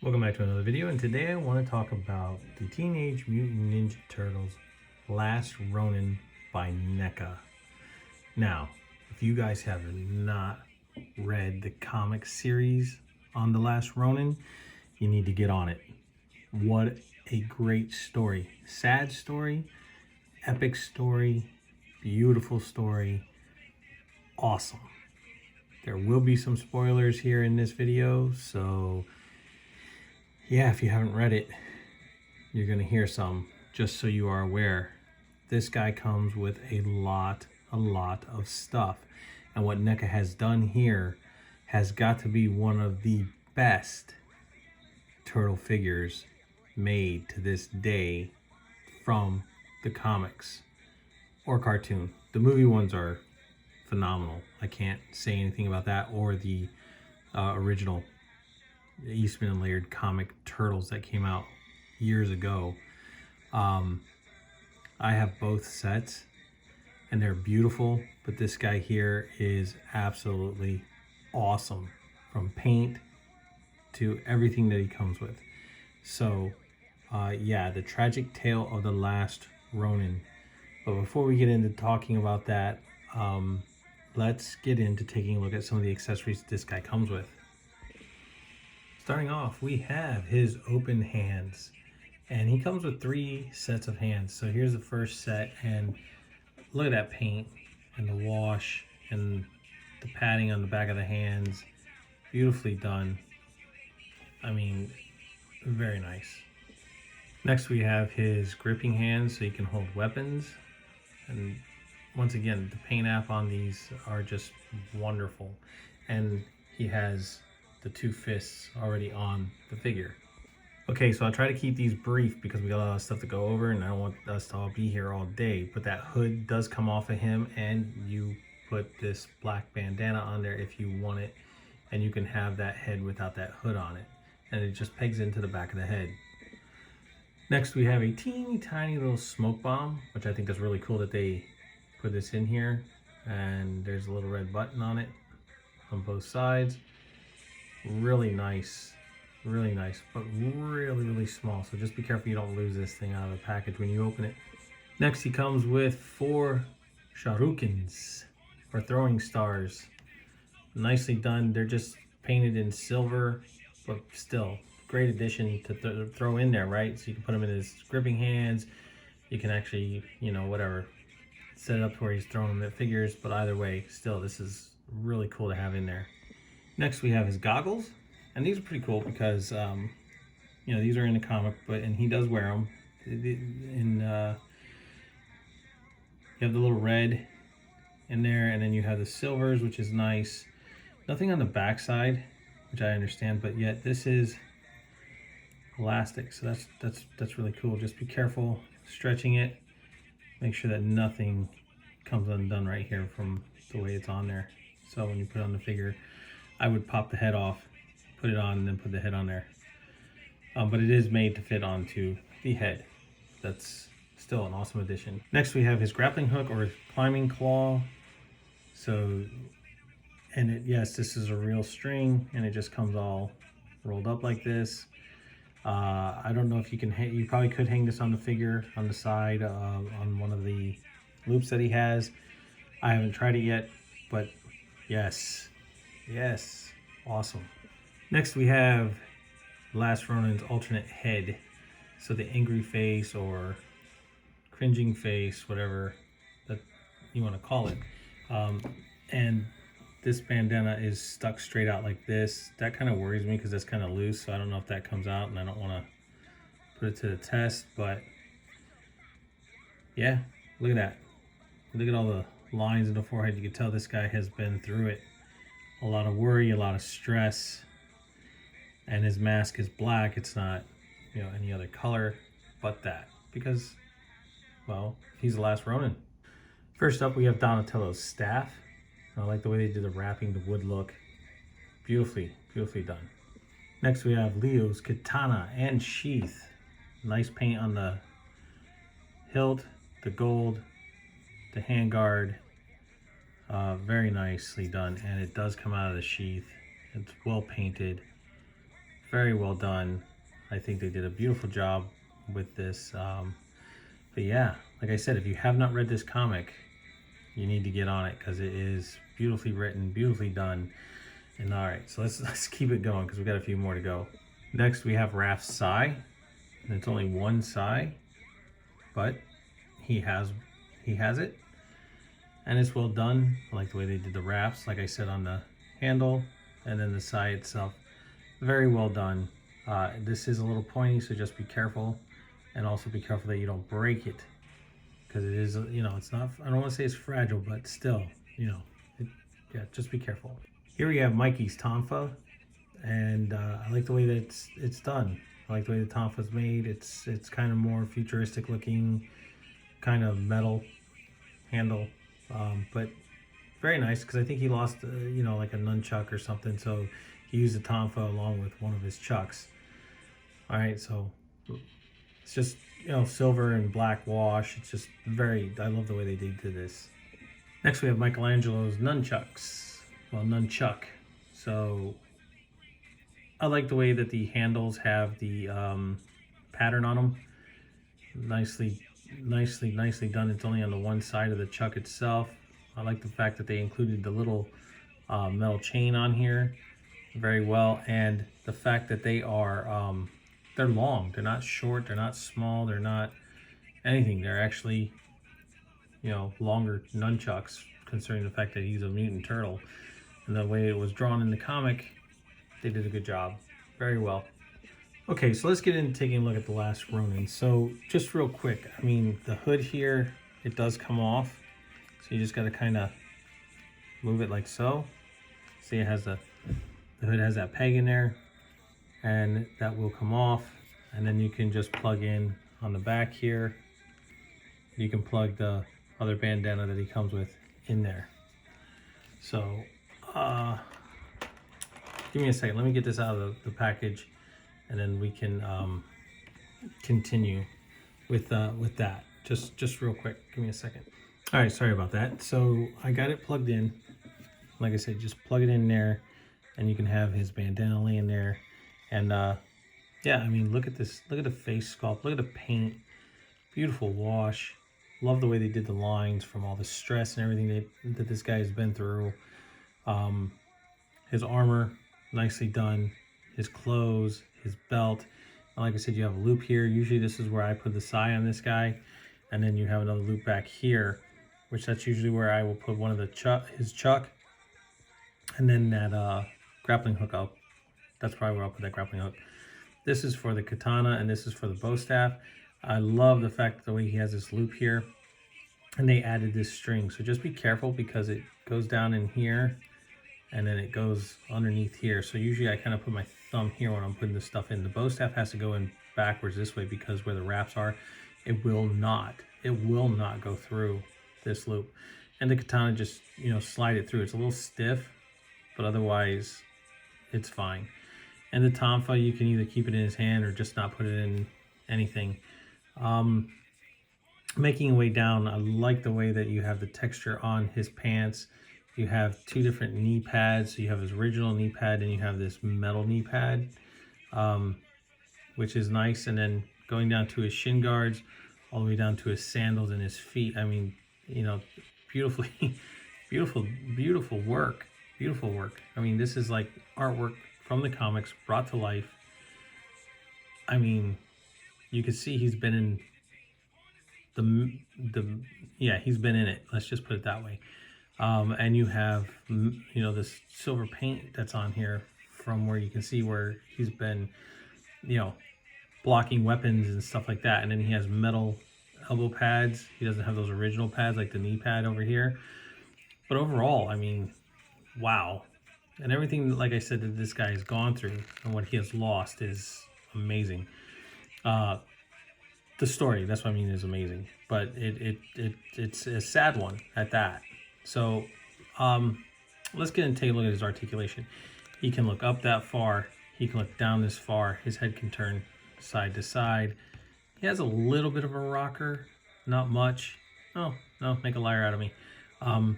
Welcome back to another video, and today I want to talk about the Teenage Mutant Ninja Turtles Last Ronin by NECA. Now, if you guys have not read the comic series on The Last Ronin, you need to get on it. What a great story. Sad story, epic story, beautiful story, awesome. There will be some spoilers here in this video, so yeah, if you haven't read it, you're going to hear some, just so you are aware. This guy comes with a lot of stuff. And what NECA has done here has got to be one of the best turtle figures made to this day from the comics or cartoon. The movie ones are phenomenal. I can't say anything about that, or the original Eastman and Laird comic turtles that came out years ago. I have both sets and they're beautiful, but this guy here is absolutely awesome from paint to everything that he comes with. So yeah, the tragic tale of the last Ronin. But before we get into talking about that, let's get into taking a look at some of the accessories this guy comes with. Starting off, we have his open hands, and he comes with 3 sets of hands. So here's the first set, and look at that paint and the wash and the padding on the back of the hands. Beautifully done. I mean, very nice. Next we have his gripping hands, so he can hold weapons. And once again, the paint app on these are just wonderful. And he has the 2 fists already on the figure. Okay, so I'll try to keep these brief because we got a lot of stuff to go over and I don't want us to all be here all day. But that hood does come off of him, and you put this black bandana on there if you want it, and you can have that head without that hood on it, and it just pegs into the back of the head. Next we have a teeny tiny little smoke bomb, which I think is really cool that they put this in here, and there's a little red button on it on both sides. Really nice, but really small, so just be careful you don't lose this thing out of the package when you open it. Next he comes with 4 shurikens, or throwing stars. Nicely done. They're just painted in silver, but still great addition to throw in there, right? So you can put them in his gripping hands. You can actually, you know, whatever, set it up to where he's throwing them at figures, but either way, still, this is really cool to have in there. Next we have his goggles, and these are pretty cool because you know, these are in the comic, and he does wear them. You have the little red in there, and then you have the silvers, which is nice. Nothing on the back side, which I understand, but yet this is elastic, so that's really cool. Just be careful stretching it. Make sure that nothing comes undone right here from the way it's on there. So when you put it on the figure, I would pop the head off, put it on, and then put the head on there. But it is made to fit onto the head. That's still an awesome addition. Next we have his grappling hook, or his climbing claw. So, and yes, this is a real string, and it just comes all rolled up like this. I don't know if you can you probably could hang this on the figure on the side on one of the loops that he has. I haven't tried it yet, but yes, awesome. Next we have Last Ronin's alternate head. So the angry face or cringing face, whatever that you want to call it. And this bandana is stuck straight out like this. That kind of worries me because that's kind of loose, so I don't know if that comes out, and I don't want to put it to the test. But yeah, look at that. Look at all the lines in the forehead. You can tell this guy has been through it. A lot of worry, a lot of stress. And his mask is black. It's not, you know, any other color but that, because, well, he's the last Ronin. First up, we have Donatello's staff. I like the way they did the wrapping, the wood look. Beautifully done. Next we have Leo's katana and sheath. Nice paint on the hilt, the gold, the handguard. Very nicely done, and it does come out of the sheath. It's well painted. Very well done. I think they did a beautiful job with this. But yeah, like I said, if you have not read this comic, you need to get on it because it is beautifully written, beautifully done. And all right, so let's keep it going because we've got a few more to go. Next, we have Raph's Sai, and it's only one Sai, but he has it, and it's well done. I like the way they did the wraps, like I said, on the handle, and then the Sai itself. Very well done. This is a little pointy, so just be careful, and also be careful that you don't break it, because it is, you know, it's not, I don't want to say it's fragile, but still, you know, yeah, just be careful. Here we have Mikey's Tonfa, and I like the way that it's done. I like the way the Tonfa's made. It's kind of more futuristic looking, kind of metal handle, but very nice because I think he lost, you know, like a nunchuck or something, so he used the Tonfa along with one of his chucks. All right, so it's just, you know, silver and black wash. It's just very, I love the way they did this. Next we have Michelangelo's nunchucks. Well, nunchuck. So I like the way that the handles have the pattern on them. Nicely done. It's only on the one side of the chuck itself. I like the fact that they included the little metal chain on here very well, and the fact that they are they're long. They're not short. They're not small. They're not anything. They're actually, you know, longer nunchucks, considering the fact that he's a mutant turtle. And the way it was drawn in the comic, they did a good job. Very well. Okay, so let's get into taking a look at the last Ronin. So just real quick, I mean, the hood here, it does come off. So you just got to kind of move it like so. See, it has the hood has that peg in there, and that will come off. And then you can just plug in on the back here. You can plug the other bandana that he comes with in there. So give me a second. Let me get this out of the package, and then we can continue with that. Just real quick. Give me a second. All right, sorry about that. So I got it plugged in. Like I said, just plug it in there, and you can have his bandana laying there. And yeah, I mean, look at this. Look at the face sculpt. Look at the paint. Beautiful wash. Love the way they did the lines from all the stress and everything that this guy has been through. His armor, nicely done. His clothes, his belt. And like I said, you have a loop here. Usually this is where I put the Sai on this guy. And then you have another loop back here, which that's usually where I will put one of the his chuck. And then that grappling hook up. That's probably where I'll put that grappling hook. This is for the katana, and this is for the bow staff. I love the fact that the way he has this loop here, and they added this string. So just be careful because it goes down in here, and then it goes underneath here. So usually I kind of put my thumb here when I'm putting this stuff in. The bow staff has to go in backwards this way because where the wraps are, it will not go through this loop. And the katana just, you know, slide it through. It's a little stiff, but otherwise it's fine. And the Tonfa, you can either keep it in his hand or just not put it in anything. Making your way down, I like the way that you have the texture on his pants. You have two different knee pads. So you have his original knee pad, and you have this metal knee pad, which is nice. And then going down to his shin guards, all the way down to his sandals and his feet. I mean, you know, beautifully, beautiful work. Beautiful work. I mean, this is like artwork from the comics brought to life. I mean, you can see he's been in he's been in it. Let's just put it that way. And you have, you know, this silver paint that's on here from where you can see where he's been, you know, blocking weapons and stuff like that. And then he has metal elbow pads. He doesn't have those original pads like the knee pad over here. But overall, I mean, wow. And everything, like I said, that this guy has gone through and what he has lost is amazing. The story, that's what I mean, is amazing. But it's a sad one at that. So let's get and take a look at his articulation. He can look up that far. He can look down this far. His head can turn side to side. He has a little bit of a rocker, not much. Oh, no, make a liar out of me. So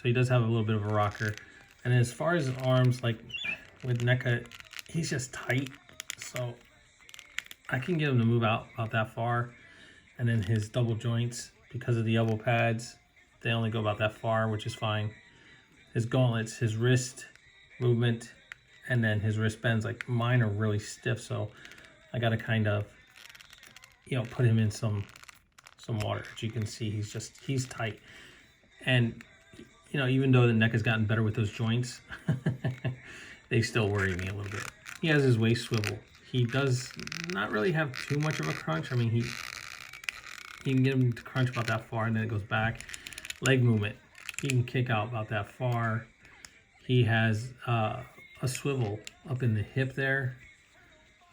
he does have a little bit of a rocker. And as far as his arms, like with NECA, he's just tight. So I can get him to move out about that far. And then his double joints, because of the elbow pads, they only go about that far, which is fine. His gauntlets, his wrist movement, and then his wrist bends, like mine are really stiff, so I gotta kind of, you know, put him in some water. As you can see, he's tight. And you know, even though the neck has gotten better with those joints, they still worry me a little bit. He has his waist swivel. He does not really have too much of a crunch. I mean, you can get him to crunch about that far, and then it goes back. Leg movement, he can kick out about that far. He has a swivel up in the hip there.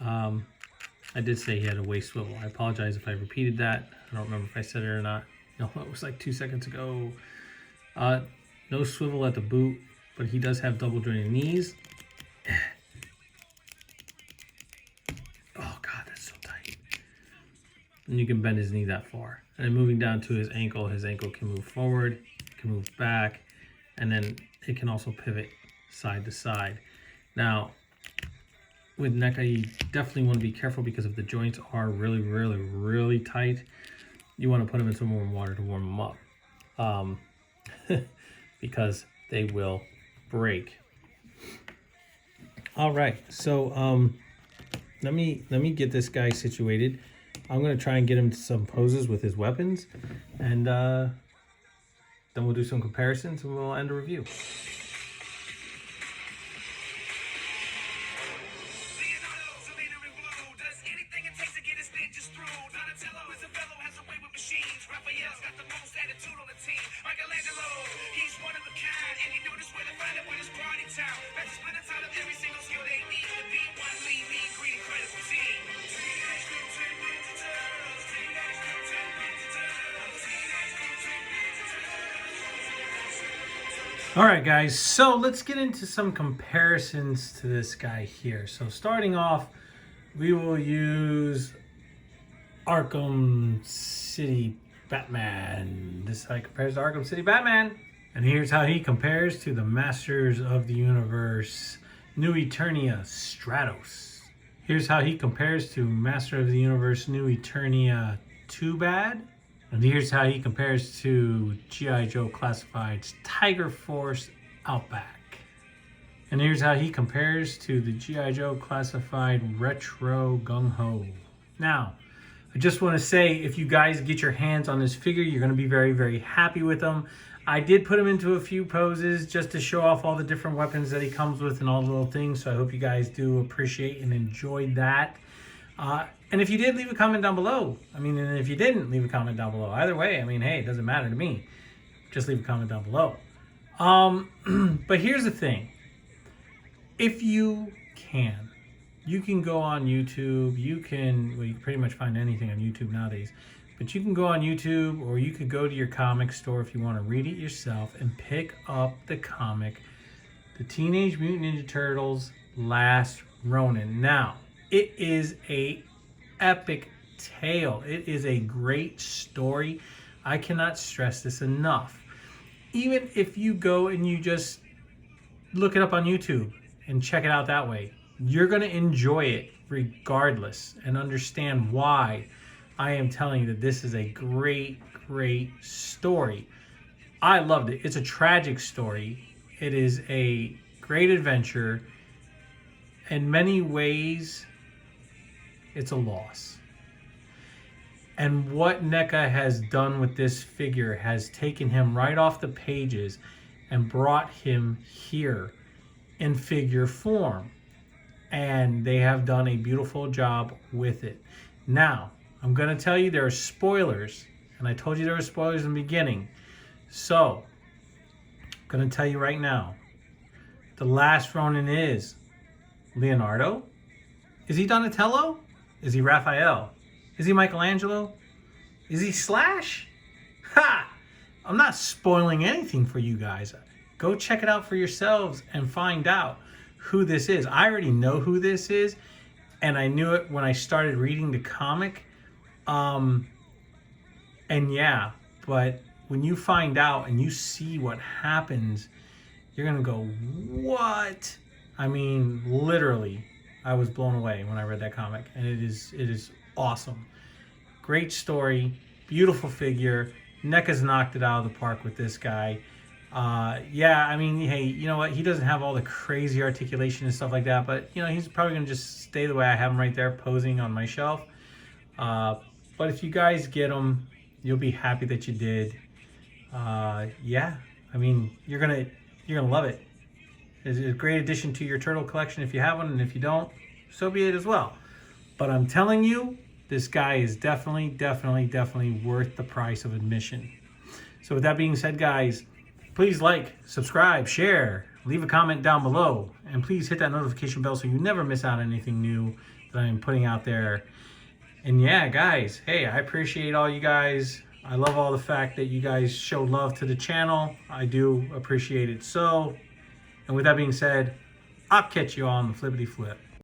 I did say he had a waist swivel. I apologize if I repeated that. I don't remember if I said it or not. No, it was like 2 seconds ago. No swivel at the boot, but he does have double jointed knees. Oh God, that's so tight. And you can bend his knee that far. And then moving down to his ankle can move forward, can move back, and then it can also pivot side to side. Now, with NECA, you definitely want to be careful because if the joints are really, really, really tight, you want to put them in some warm water to warm them up, because they will break. All right, so let me get this guy situated. I'm gonna try and get him to some poses with his weapons, and then we'll do some comparisons and we'll end a review. All right, guys, so let's get into some comparisons to this guy here. So starting off, we will use Arkham City Batman. This is how he compares to Arkham City Batman. And here's how he compares to the Masters of the Universe New Eternia Stratos. Here's how he compares to Master of the Universe New Eternia Too Bad. And here's how he compares to G.I. Joe Classified's Tiger Force Outback. And here's how he compares to the G.I. Joe Classified Retro Gung Ho. Now, I just want to say, if you guys get your hands on this figure, you're going to be very, very happy with him. I did put him into a few poses just to show off all the different weapons that he comes with and all the little things. So I hope you guys do appreciate and enjoy that. And if you did, leave a comment down below. I mean, and if you didn't, leave a comment down below. Either way, I mean, hey, it doesn't matter to me. Just leave a comment down below. But here's the thing. If you can go on YouTube. You can pretty much find anything on YouTube nowadays. But you can go on YouTube, or you could go to your comic store if you want to read it yourself and pick up the comic, The Teenage Mutant Ninja Turtles Last Ronin. Now, it is a epic tale. It is a great story. I cannot stress this enough. Even if you go and you just look it up on YouTube and check it out that way, you're going to enjoy it regardless and understand why I am telling you that this is a great, great story. I loved it. It's a tragic story. It is a great adventure. In many ways, it's a loss. And what NECA has done with this figure has taken him right off the pages and brought him here in figure form. And they have done a beautiful job with it. Now, I'm going to tell you there are spoilers. And I told you there were spoilers in the beginning. So, I'm going to tell you right now. The last Ronin is Leonardo? Is he Donatello? Is he Raphael? Is he Michelangelo? Is he Slash? Ha! I'm not spoiling anything for you guys. Go check it out for yourselves and find out who this is. I already know who this is, and I knew it when I started reading the comic. And yeah, but when you find out and you see what happens, you're gonna go, what? I mean, literally, I was blown away when I read that comic, and it is awesome. Great story, beautiful figure. NECA's knocked it out of the park with this guy. Yeah, I mean, hey, you know what? He doesn't have all the crazy articulation and stuff like that, but you know, he's probably gonna just stay the way I have him right there, posing on my shelf. But if you guys get him, you'll be happy that you did. Yeah, I mean, you're gonna love it. It's a great addition to your turtle collection if you have one, and if you don't, so be it as well. But I'm telling you, this guy is definitely worth the price of admission. So with that being said, guys, please like, subscribe, share, leave a comment down below, and please hit that notification bell so you never miss out on anything new that I'm putting out there. And yeah, guys, hey, I appreciate all you guys. I love all the fact that you guys show love to the channel. I do appreciate it so. And with that being said, I'll catch you all on the flippity flip.